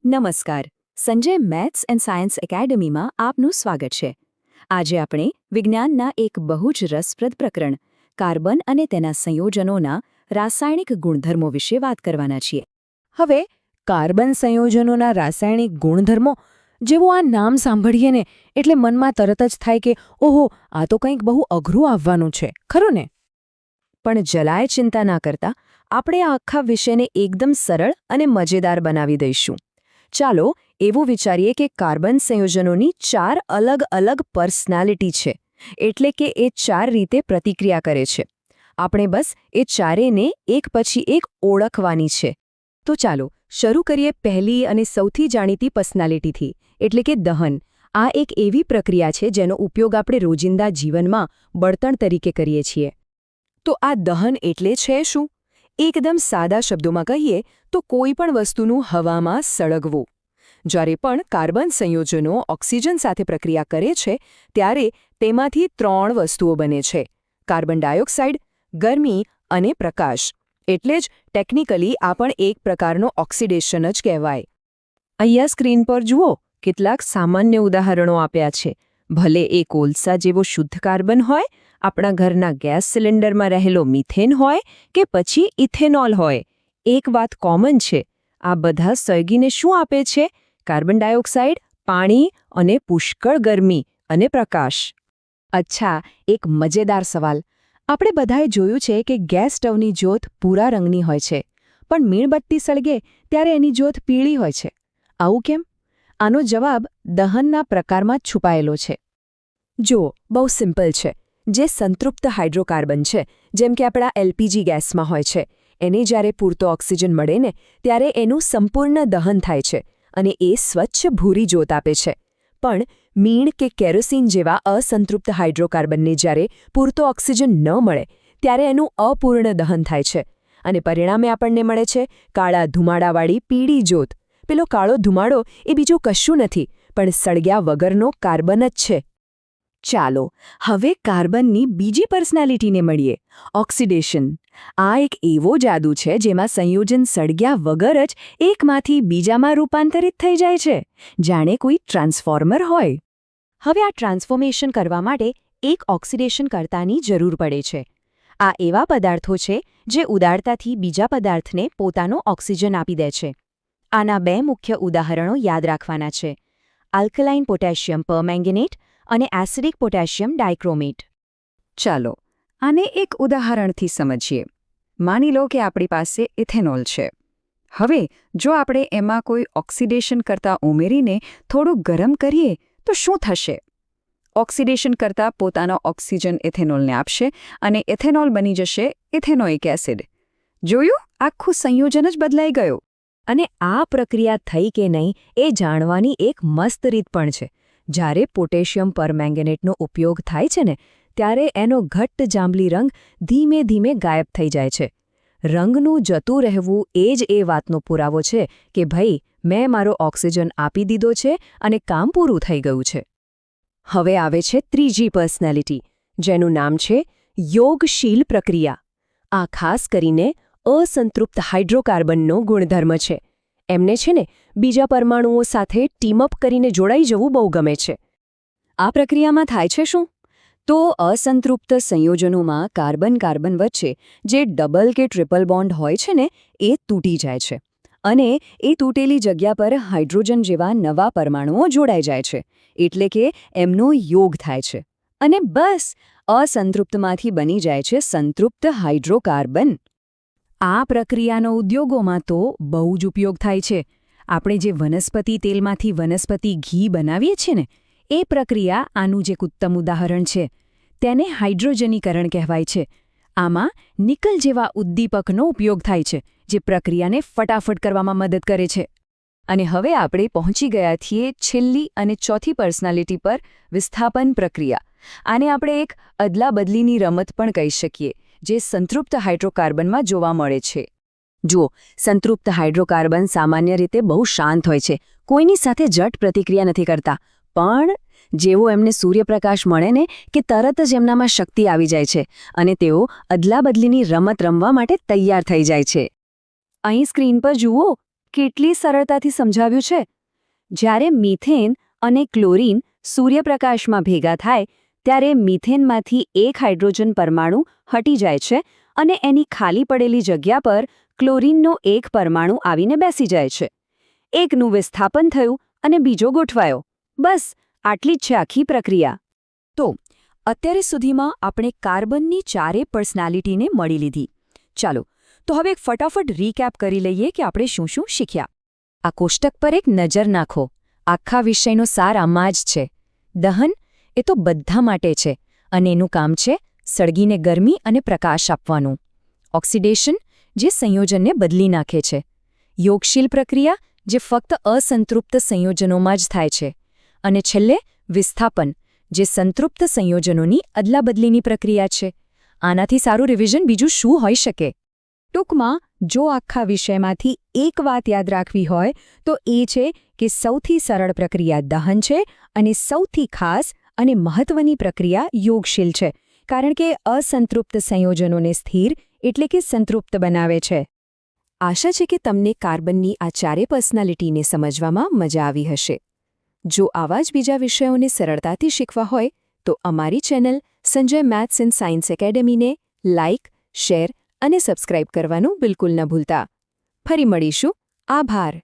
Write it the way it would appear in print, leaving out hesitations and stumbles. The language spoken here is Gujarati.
નમસ્કાર. સંજય મેથ્સ એન્ડ સાયન્સ એકેડમીમાં આપનું સ્વાગત છે. આજે આપણે વિજ્ઞાનના એક બહુ જ રસપ્રદ પ્રકરણ કાર્બન અને તેના સંયોજનોના રાસાયણિક ગુણધર્મો વિશે વાત કરવાના છીએ. હવે કાર્બન સંયોજનોના રાસાયણિક ગુણધર્મો જેવું આ નામ સાંભળીએ ને એટલે મનમાં તરત જ થાય કે ઓહો, આ તો કંઈક બહુ અઘરું આવવાનું છે, ખરું ને? પણ જરાય ચિંતા ના કરતા આપણે આ આખા વિષયને એકદમ સરળ અને મજેદાર બનાવી દઈશું. ચાલો એવું વિચારીએ કે કાર્બન સંયોજનોની 4 અલગ અલગ પર્સનાલિટી છે, એટલે કે એ 4 રીતે પ્રતિક્રિયા કરે છે. આપણે બસ એ ચારેયને એક પછી એક ઓળખવાની છે. તો ચાલો શરૂ કરીએ પહેલી અને સૌથી જાણીતી પર્સનાલિટીથી, એટલે કે દહન. આ એક એવી પ્રક્રિયા છે જેનો ઉપયોગ આપણે રોજિંદા જીવનમાં બળતણ તરીકે કરીએ છીએ. તો આ દહન એટલે છે શું? એકદમ સાદા શબ્દોમાં કહીએ તો કોઈ પણ વસ્તુનું હવામાં સળગવું. જ્યારે પણ કાર્બન સંયોજનો ઓક્સિજન સાથે પ્રક્રિયા કરે છે ત્યારે તેમાંથી 3 વસ્તુઓ બને છે: કાર્બન ડાયોક્સાઇડ, ગરમી અને પ્રકાશ. એટલે જ ટેકનિકલી આ પણ એક પ્રકારનો ઓક્સિડેશન જ કહેવાય. અહીંયા સ્ક્રીન પર જુઓ, કેટલાક સામાન્ય ઉદાહરણો આપ્યા છે. ભલે એ કોલસા જેવો શુદ્ધ કાર્બન હોય, આપણા ઘરના ગેસ સિલિન્ડરમાં રહેલો મિથેન હોય કે પછી ઇથેનોલ હોય, એક વાત કોમન છે: આ બધા સળગીને શું આપે છે? કાર્બન ડાયોક્સાઇડ, પાણી અને પુષ્કળ ગરમી અને પ્રકાશ. અચ્છા, એક મજેદાર સવાલ. આપણે બધાએ જોયું છે કે ગેસ સ્ટવની જ્યોત ભૂરા રંગની હોય છે, પણ મીણબત્તી સળગે ત્યારે એની જ્યોત પીળી હોય છે. આવું કેમ? આનો જવાબ દહનના પ્રકારમાં જ છુપાયેલો છે. જુઓ, બહુ સિમ્પલ છે. જે સંતૃપ્ત હાઇડ્રોકાર્બન છે, જેમ કે આપણા એલપીજી ગેસમાં હોય છે, એને જ્યારે પૂરતો ઓક્સિજન મળે ને ત્યારે એનું સંપૂર્ણ દહન થાય છે અને એ સ્વચ્છ ભૂરી જ્યોત આપે છે. પણ મીણ કે કેરોસીન જેવા અસંતૃપ્ત હાઇડ્રોકાર્બનને જ્યારે પૂરતો ઓક્સિજન ન મળે ત્યારે એનું અપૂર્ણ દહન થાય છે અને પરિણામે આપણને મળે છે કાળા ધુમાડાવાળી પીળી જ્યોત. પેલો કાળો ધુમાડો એ બીજું કશું નથી પણ સળગ્યા વગરનો કાર્બન જ છે. ચાલો હવે કાર્બનની બીજી પર્સનાલિટીને મળીએ, ઓક્સિડેશન. આ એક એવો જાદુ છે જેમાં સંયોજન સળગ્યા વગર જ એકમાંથી બીજામાં રૂપાંતરિત થઈ જાય છે, જાણે કોઈ ટ્રાન્સફોર્મર હોય. હવે આ ટ્રાન્સફોર્મેશન કરવા માટે એક ઓક્સિડેશન કર્તાની જરૂર પડે છે. આ એવા પદાર્થો છે જે ઉદારતાથી બીજા પદાર્થને પોતાનો ઓક્સિજન આપી દે છે. આના 2 મુખ્ય ઉદાહરણો યાદ રાખવાના છે: આલ્કલાઇન પોટેશિયમ પરમેંગેનેટ અને એસિડિક પોટેશિયમ ડાયક્રોમેટ. ચાલો આને એક ઉદાહરણથી સમજીએ. માની લો કે આપણી પાસે ઇથેનોલ છે. હવે જો આપણે એમાં કોઈ ઓક્સિડેશન કરતા ઉમેરીને થોડું ગરમ કરીએ તો શું થશે? ઓક્સિડેશન કરતા પોતાનો ઓક્સિજન ઇથેનોલને આપશે અને ઇથેનોલ બની જશે ઇથેનોઇક એસિડ. જોયું? આખું સંયોજન જ બદલાઈ ગયું. અને આ પ્રક્રિયા થઈ કે નહીં એ જાણવાની એક મસ્ત રીત પણ છે. જ્યારે પોટેશિયમ પરમેંગેનેટનો ઉપયોગ થાય છે ને ત્યારે એનો ઘટ્ટ જાંબલી રંગ ધીમે ધીમે ગાયબ થઈ જાય છે. રંગનું જતું રહેવું એ જ એ વાતનો પુરાવો છે કે ભાઈ, મેં મારો ઓક્સિજન આપી દીધો છે અને કામ પૂરું થઈ ગયું છે. હવે આવે છે ત્રીજી પર્સનાલિટી, જેનું નામ છે યોગશીલ પ્રક્રિયા. આ ખાસ કરીને અસંતૃપ્ત હાઇડ્રોકાર્બનનો ગુણધર્મ છે. એમને છે ને બીજા પરમાણુઓ સાથે ટીમઅપ કરીને જોડાઈ જવું બહુ ગમે છે. આ પ્રક્રિયામાં થાય છે શું? તો અસંતૃપ્ત સંયોજનોમાં કાર્બન વચ્ચે જે ડબલ કે ટ્રિપલ બોન્ડ હોય છે ને એ તૂટી જાય છે અને એ તૂટેલી જગ્યા પર હાઇડ્રોજન જેવા નવા પરમાણુઓ જોડાઈ જાય છે, એટલે કે એમનો યોગ થાય છે અને બસ અસંતૃપ્તમાંથી બની જાય છે સંતૃપ્ત હાઇડ્રોકાર્બન. આ પ્રક્રિયાનો ઉદ્યોગોમાં તો બહુ જ ઉપયોગ થાય છે. આપણે જે વનસ્પતિ તેલમાંથી વનસ્પતિ ઘી બનાવીએ છીએ ને એ પ્રક્રિયા આનું જ એક ઉત્તમ ઉદાહરણ છે. તેને હાઇડ્રોજનીકરણ કહેવાય છે. આમાં નિકલ જેવા ઉદ્દીપકનો ઉપયોગ થાય છે જે પ્રક્રિયાને ફટાફટ કરવામાં મદદ કરે છે. અને હવે આપણે પહોંચી ગયા છીએ છેલ્લી અને ચોથી પર્સનાલિટી પર, વિસ્થાપન પ્રક્રિયા. આને આપણે એક અદલાબદલીની રમત પણ કહી શકીએ, જે સંતૃપ્ત હાઇડ્રોકાર્બનમાં જોવા મળે છે. જુઓ, સંતૃપ્ત હાઇડ્રોકાર્બન સામાન્ય રીતે બહુ શાંત હોય છે, કોઈની સાથે જટ પ્રતિક્રિયા નથી કરતા. પણ જેવો એમને સૂર્યપ્રકાશ મળે ને કે તરત જ એમનામાં શક્તિ આવી જાય છે અને તેઓ અદલાબદલીની રમત રમવા માટે તૈયાર થઈ જાય છે. અહીં સ્ક્રીન પર જુઓ, કેટલી સરળતાથી સમજાવ્યું છે. જ્યારે મિથેન અને ક્લોરીન સૂર્યપ્રકાશમાં ભેગા થાય ત્યારે મિથેનમાંથી એક હાઇડ્રોજન પરમાણુ હટી જાય છે અને એની ખાલી પડેલી જગ્યા પર ક્લોરીનનો એક પરમાણુ આવીને બેસી જાય છે. એકનું વિસ્થાપન થયું અને બીજો ગોઠવાયો. બસ આટલી જ છે આખી પ્રક્રિયા. તો અત્યારે સુધીમાં આપણે કાર્બનની ચારે પર્સનાલિટીને મળી લીધી. ચાલો તો હવે ફટાફટ રીકેપ કરી લઈએ કે આપણે શું શું શીખ્યા. આ કોષ્ટક પર એક નજર નાખો. આખા વિષયનો સાર આમાં જ છે. દહન એ તો બધા માટે છે અને એનું કામ છે સળગીને ગરમી અને પ્રકાશ આપવાનું. ઓક્સિડેશન જે સંયોજનને બદલી નાખે છે. યોગશીલ પ્રક્રિયા જે ફક્ત અસંતૃપ્ત સંયોજનોમાં જ થાય છે. અને છેલ્લે વિસ્થાપન જે સંતૃપ્ત સંયોજનોની અદલાબદલીની પ્રક્રિયા છે. આનાથી સારું રિવિઝન બીજું શું હોઈ શકે? ટૂંકમાં જો આખા વિષયમાંથી એક વાત યાદ રાખવી હોય તો એ છે કે સૌથી સરળ પ્રક્રિયા દહન છે અને સૌથી ખાસ અને મહત્વની પ્રક્રિયા યોગશીલ છે, કારણ કે અસંતૃપ્ત સંયોજનોને સ્થિર એટલે કે સંતૃપ્ત બનાવે છે. આશા છે કે તમને કાર્બનની આ ચારે પર્સનાલિટીને સમજવામાં મજા આવી હશે. જો આવા જ બીજા વિષયોને સરળતાથી શીખવા હોય તો અમારી channel Sanjay maths and science એકેડેમીને લાઇક, શેર અને સબસ્ક્રાઇબ કરવાનું બિલકુલ ન ભૂલતા. ફરી મળીશું. આભાર.